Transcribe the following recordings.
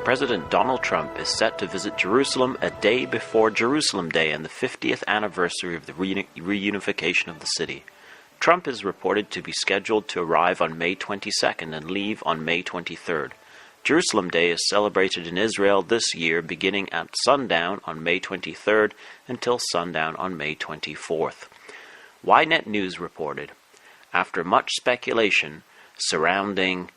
President Donald Trump is set to visit Jerusalem a day before Jerusalem Day and the 50th anniversary of the reunification of the city. Trump is reported to be scheduled to arrive on May 22nd and leave on May 23rd. Jerusalem Day is celebrated in Israel this year beginning at sundown on May 23rd until sundown on May 24th. Ynet News reported, after much speculation surrounding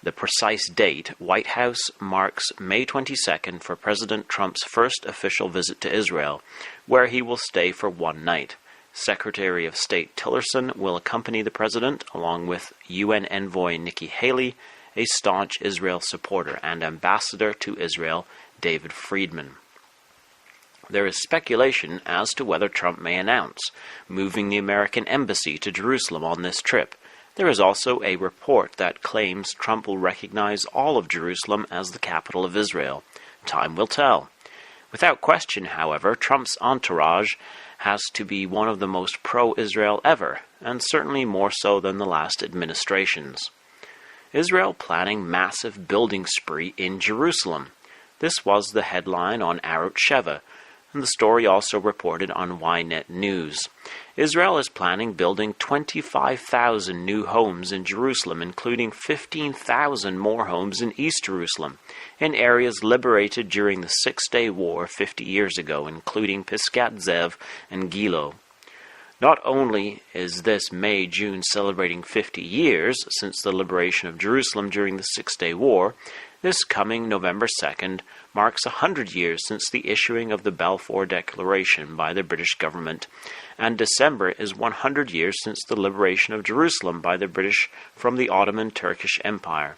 the precise date, White House marks May 22nd for President Trump's first official visit to Israel, where he will stay for one night. Secretary of State Tillerson will accompany the president, along with UN envoy Nikki Haley, a staunch Israel supporter, and ambassador to Israel David Friedman. There is speculation as to whether Trump may announce moving the American embassy to Jerusalem on this trip. There is also a report that claims Trump will recognize all of Jerusalem as the capital of Israel. Time will tell. Without question, however, Trump's entourage has to be one of the most pro-Israel ever, and certainly more so than the last administrations. Israel planning massive building spree in Jerusalem. This was the headline on Arut Sheva, and the story also reported on Ynet News. Israel is planning building 25,000 new homes in Jerusalem, including 15,000 more homes in East Jerusalem, in areas liberated during the Six-Day War 50 years ago, including Pisgat Zev and Gilo. Not only is this May-June celebrating 50 years since the liberation of Jerusalem during the Six-Day War, this coming November 2nd marks 100 years since the issuing of the Balfour Declaration by the British government, and December is 100 years since the liberation of Jerusalem by the British from the Ottoman Turkish Empire.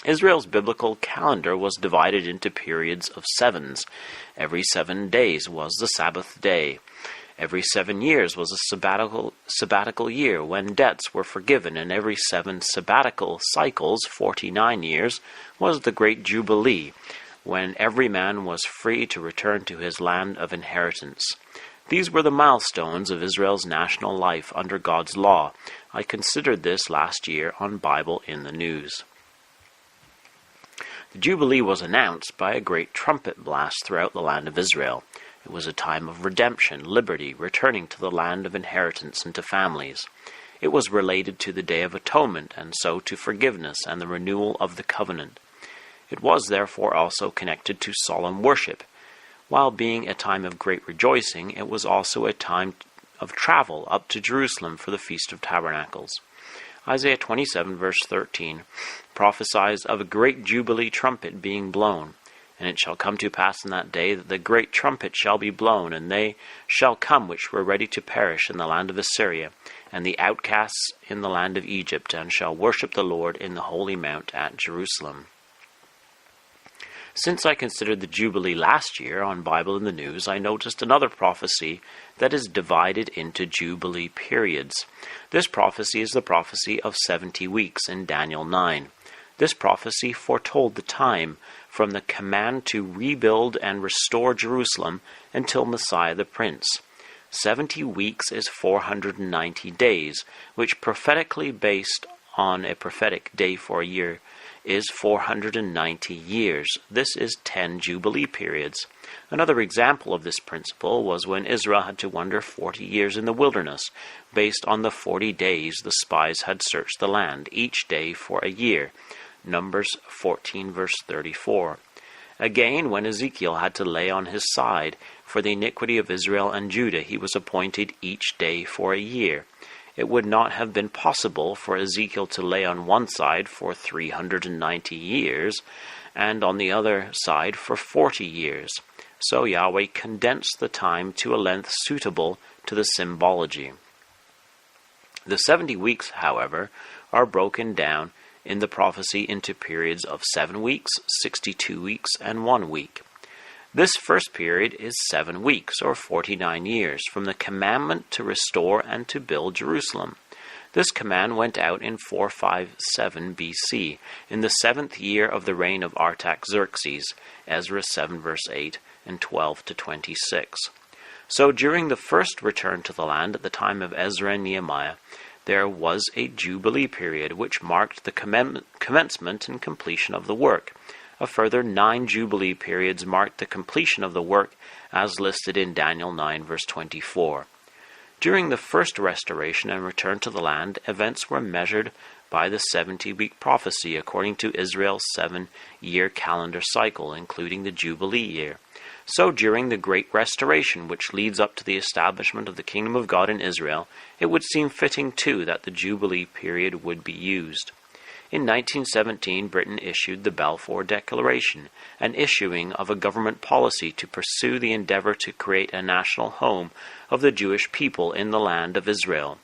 Israel's biblical calendar was divided into periods of sevens. Every 7 days was the Sabbath day. Every 7 years was a sabbatical year when debts were forgiven, and every 7 sabbatical cycles, 49 years, was the Great Jubilee, when every man was free to return to his land of inheritance. These were the milestones of Israel's national life under God's law. I considered this last year on Bible in the News. The Jubilee was announced by a great trumpet blast throughout the land of Israel. It was a time of redemption, liberty, returning to the land of inheritance and to families. It was related to the Day of Atonement, and so to forgiveness and the renewal of the covenant. It was therefore also connected to solemn worship. While being a time of great rejoicing, it was also a time of travel up to Jerusalem for the Feast of Tabernacles. Isaiah 27 verse 13 prophesies of a great jubilee trumpet being blown. And it shall come to pass in that day that the great trumpet shall be blown, and they shall come which were ready to perish in the land of Assyria, and the outcasts in the land of Egypt, and shall worship the Lord in the holy mount at Jerusalem. Since I considered the Jubilee last year on Bible in the News, I noticed another prophecy that is divided into Jubilee periods. This prophecy is the prophecy of 70 weeks in Daniel 9. This prophecy foretold the time from the command to rebuild and restore Jerusalem until Messiah the Prince. 70 weeks is 490 days, which prophetically based on a prophetic day for a year is 490 years. This is 10 Jubilee periods. Another example of this principle was when Israel had to wander 40 years in the wilderness, based on the 40 days the spies had searched the land, each day for a year. Numbers 14 verse 34. Again, when Ezekiel had to lay on his side for the iniquity of Israel and Judah, he was appointed each day for a year. It would not have been possible for Ezekiel to lay on one side for 390 years, and on the other side for 40 years. So Yahweh condensed the time to a length suitable to the symbology. The 70 weeks, however, are broken down in the prophecy into periods of 7 weeks, 62 weeks, and 1 week. This first period is 7 weeks, or 49 years, from the commandment to restore and to build Jerusalem. This command went out in 457 BC, in the 7th year of the reign of Artaxerxes, Ezra 7 verse 8 and 12 to 26. So during the first return to the land at the time of Ezra and Nehemiah, there was a Jubilee period which marked the commencement and completion of the work. A further 9 Jubilee periods marked the completion of the work as listed in Daniel 9 verse 24. During the first restoration and return to the land, events were measured by the 70-week prophecy according to Israel's 7-year calendar cycle, including the Jubilee year. So during the Great Restoration, which leads up to the establishment of the Kingdom of God in Israel, it would seem fitting too that the Jubilee period would be used. In 1917, Britain issued the Balfour Declaration, an issuing of a government policy to pursue the endeavor to create a national home of the Jewish people in the land of Israel.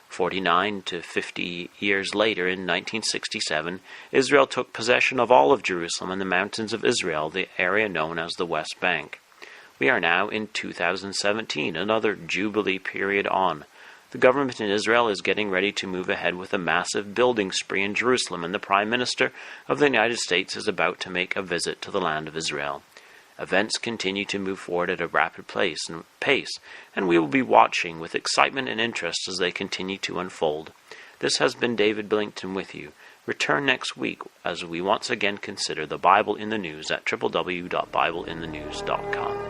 49 to 50 years later, in 1967, Israel took possession of all of Jerusalem and the mountains of Israel, the area known as the West Bank. We are now in 2017, another Jubilee period on. The government in Israel is getting ready to move ahead with a massive building spree in Jerusalem, and the Prime Minister of the United States is about to make a visit to the land of Israel. Events continue to move forward at a rapid pace, and we will be watching with excitement and interest as they continue to unfold. This has been David Billington with you. Return next week as we once again consider the Bible in the News at www.bibleinthenews.com.